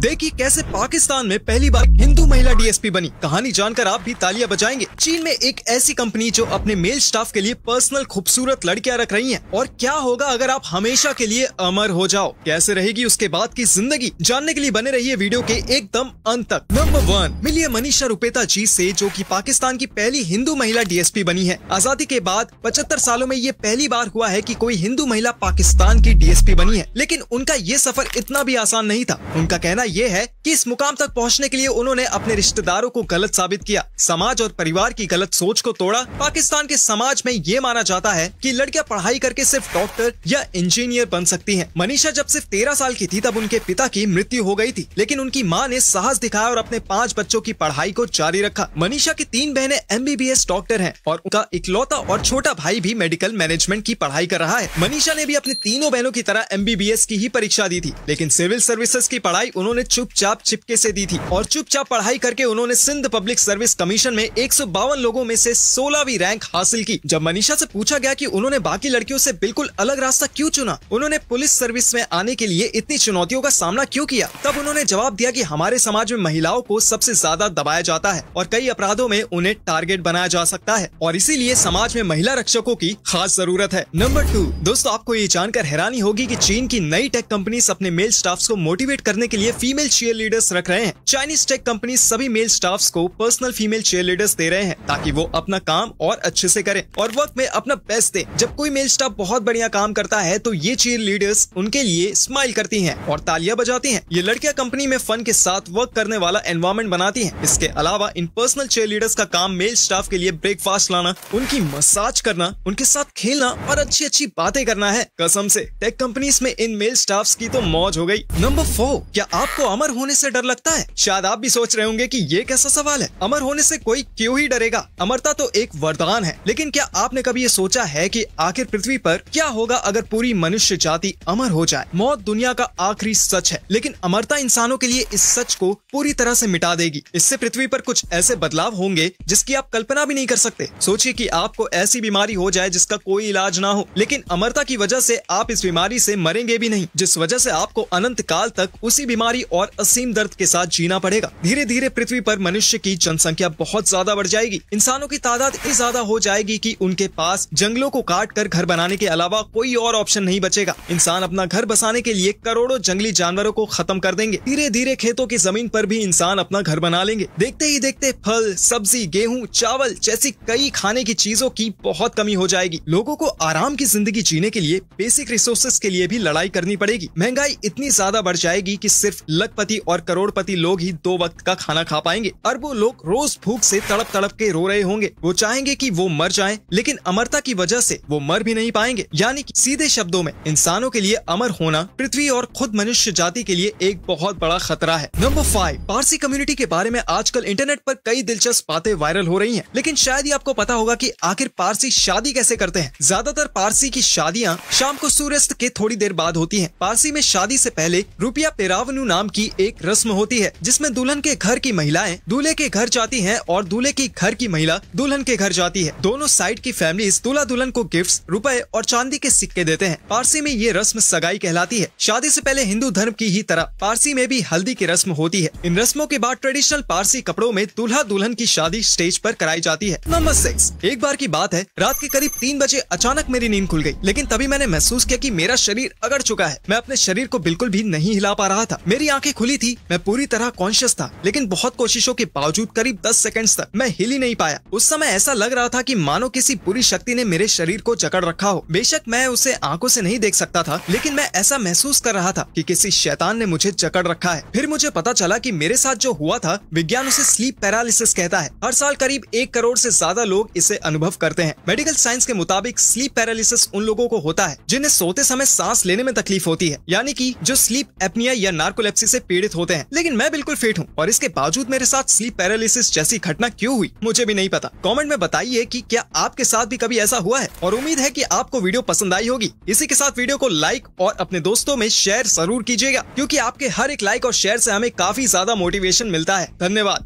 देखिए कैसे पाकिस्तान में पहली बार हिंदू महिला डीएसपी बनी। कहानी जानकर आप भी तालियां बजाएंगे। चीन में एक ऐसी कंपनी जो अपने मेल स्टाफ के लिए पर्सनल खूबसूरत लड़कियां रख रही हैं। और क्या होगा अगर आप हमेशा के लिए अमर हो जाओ, कैसे रहेगी उसके बाद की जिंदगी, जानने के लिए बने रहिए वीडियो के एकदम अंत तक। नंबर 1, मिलिए मनीषा रुपेता जी से, जो कि पाकिस्तान की पहली हिंदू महिला डीएसपी बनी है। आजादी के बाद 75 सालों में ये पहली बार हुआ है कि कोई हिंदू महिला पाकिस्तान की डीएसपी बनी है। लेकिन उनका ये सफर इतना भी आसान नहीं था। उनका कहना ये है कि इस मुकाम तक पहुंचने के लिए उन्होंने अपने रिश्तेदारों को गलत साबित किया, समाज और परिवार की गलत सोच को तोड़ा। पाकिस्तान के समाज में ये माना जाता है कि लड़कियां पढ़ाई करके सिर्फ डॉक्टर या इंजीनियर बन सकती हैं। मनीषा जब सिर्फ 13 साल की थी तब उनके पिता की मृत्यु हो गई थी, लेकिन उनकी मां ने साहस दिखाया और अपने 5 बच्चों की पढ़ाई को जारी रखा। मनीषा की 3 बहनें MBBS डॉक्टर हैं और उनका इकलौता और छोटा भाई भी मेडिकल मैनेजमेंट की पढ़ाई कर रहा है। मनीषा ने भी अपनी तीनों बहनों की तरह MBBS की ही परीक्षा दी थी, लेकिन सिविल सर्विसेज की पढ़ाई उन्होंने चुपचाप चिपके से दी थी और चुपचाप पढ़ाई करके उन्होंने सिंध पब्लिक सर्विस कमीशन में 152 लोगों में से 16वीं रैंक हासिल की। जब मनीषा से पूछा गया कि उन्होंने बाकी लड़कियों से बिल्कुल अलग रास्ता क्यों चुना, उन्होंने पुलिस सर्विस में आने के लिए इतनी चुनौतियों का सामना क्यों किया, तब उन्होंने जवाब दिया कि हमारे समाज में महिलाओं को सबसे ज्यादा दबाया जाता है और कई अपराधों में उन्हें टारगेट बनाया जा सकता है और इसीलिए समाज में महिला रक्षकों की खास जरूरत है। नंबर 2, दोस्तों आपको ये जानकर हैरानी होगी कि चीन की नई टेक कंपनीज अपने मेल स्टाफ्स को मोटिवेट करने के लिए फीमेल चीयर लीडर्स रख रहे हैं। चाइनीज टेक कंपनी सभी मेल स्टाफ्स को personal female cheer leaders they रहे हैं ताकि वो अपना काम और अच्छे से करें और वर्क में अपना बेस्ट दे। जब कोई मेल स्टाफ बहुत बढ़िया काम करता है तो ये चीयर लीडर्स उनके लिए स्माइल करती हैं और तालियां बजाती हैं। ये लड़कियां कंपनी में फन के साथ वर्क करने वाला एनवायरनमेंट बनाती हैं। इसके अलावा इन पर्सनल चीयर लीडर्स का काम मेल स्टाफ के लिए ब्रेकफास्ट लाना, उनकी मसाज करना, उनके साथ खेलना और अच्छी अच्छी बातें करना है। कसम से टेक कंपनीज में इन मेल स्टाफ्स की तो मौज हो गई। नंबर 4, क्या आपको अमर होने से डर लगता है? शायद आप भी सोच रहे होंगे कि ये कैसा सवाल है, अमर होने से कोई क्यों ही डरेगा। अमरता तो एक वरदान है, लेकिन क्या आपने कभी ये सोचा है कि आखिर पृथ्वी पर क्या होगा अगर पूरी मनुष्य जाति अमर हो जाए? मौत दुनिया का आखिरी सच है, लेकिन अमरता इंसानों के लिए इस सच को पूरी तरह से मिटा देगी। इससे पृथ्वी पर कुछ ऐसे बदलाव होंगे जिसकी आप कल्पना भी नहीं कर सकते। सोचिए कि आपको ऐसी बीमारी हो जाए जिसका कोई इलाज ना हो, लेकिन अमरता की वजह से आप इस बीमारी से मरेंगे भी नहीं, जिस वजह से आपको अनंत काल तक उसी बीमारी और असीम दर्द के साथ जीना पड़ेगा। धीरे धीरे पृथ्वी पर मनुष्य की जनसंख्या बहुत ज्यादा बढ़ जाएगी। इंसानों की तादाद इतनी ज्यादा हो जाएगी कि उनके पास जंगलों को काट कर घर बनाने के अलावा कोई और ऑप्शन नहीं बचेगा। इंसान अपना घर बसाने के लिए करोड़ों जंगली जानवरों को खत्म कर देंगे। धीरे धीरे खेतों की जमीन पर भी इंसान अपना घर बना लेंगे। देखते ही देखते फल, सब्जी, गेहूं, चावल जैसी कई खाने की चीजों की बहुत कमी हो जाएगी। लोगों को आराम की जिंदगी जीने के लिए बेसिक रिसोर्सेज के लिए भी लड़ाई करनी पड़ेगी। महंगाई इतनी ज्यादा बढ़ जाएगी कि सिर्फ लखपति और करोड़पति लोग ही 2 वक्त का खाना खा पाएंगे। अरबों लोग रोज भूख से तड़प तड़प के रो रहे होंगे। वो चाहेंगे कि वो मर जाएं, लेकिन अमरता की वजह से वो मर भी नहीं पाएंगे। यानी कि सीधे शब्दों में इंसानों के लिए अमर होना पृथ्वी और खुद मनुष्य जाति के लिए एक बहुत बड़ा खतरा है। नंबर 5, पारसी कम्युनिटी के बारे में आजकल इंटरनेट पर कई दिलचस्प बातें वायरल हो रही हैं, लेकिन शायद ही आपको पता होगा कि आखिर पारसी शादी कैसे करते हैं। ज्यादातर पारसी की शादियां शाम को सूर्यास्त के थोड़ी देर बाद होती हैं। पारसी में शादी से पहले रुपिया पेरावनु नाम की एक रस्म होती है, जिसमें दुल्हन के घर की महिलाएं दूल्हे के घर जाती हैं और दूल्हे के घर की महिला दुल्हन के घर जाती है। दोनों साइड की फैमिलीज दूल्हा दुल्हन को गिफ्ट्स, रुपए और चांदी के सिक्के देते हैं। पारसी में ये रस्म सगाई कहलाती है। शादी से पहले हिंदू धर्म की ही तरह पारसी में भी हल्दी की रस्म होती है। इन रस्मों के बाद ट्रेडिशनल पारसी कपड़ों में दूल्हा दुल्हन की शादी स्टेज पर कराई जाती है। नंबर 6, एक बार की बात है, रात के करीब 3 बजे अचानक मेरी नींद खुल गई, लेकिन तभी मैंने महसूस किया कि मेरा शरीर अगड़ चुका है। मैं अपने शरीर को बिल्कुल भी नहीं हिला पा रहा था। मेरी आंखें खुली थी, मैं पूरी तरह कॉन्शियस था, लेकिन बहुत कोशिशों के बावजूद करीब 10 सेकंड्स तक मैं हिल ही नहीं पाया। उस समय ऐसा लग रहा था कि मानो किसी बुरी शक्ति ने मेरे शरीर को जकड़ रखा हो। बेशक मैं उसे आंखों से नहीं देख सकता था, लेकिन मैं ऐसा महसूस कर रहा था कि किसी शैतान ने मुझे जकड़ रखा है। फिर मुझे पता चला कि मेरे साथ जो हुआ था विज्ञान उसे स्लीप पैरालिसिस कहता है। हर साल करीब 1 करोड़ से ज्यादा लोग इसे अनुभव करते हैं। मेडिकल साइंस के मुताबिक स्लीप पैरालिसिस उन लोगों को होता है जिन्हें सोते समय सांस लेने में तकलीफ होती है, यानी कि जो स्लीप एपनिया या नार्कोलेप्सी से पीड़ित होते हैं। लेकिन मैं बिल्कुल फिट हूँ और इसके बावजूद मेरे साथ स्लीप पैरालिसिस जैसी घटना क्यों हुई मुझे भी नहीं पता। कमेंट में बताइए कि क्या आपके साथ भी कभी ऐसा हुआ है, और उम्मीद है कि आपको वीडियो पसंद आई होगी। इसी के साथ वीडियो को लाइक और अपने दोस्तों में शेयर जरूर कीजिएगा, क्योंकि आपके हर एक लाइक और शेयर से हमें काफी ज्यादा मोटिवेशन मिलता है। धन्यवाद।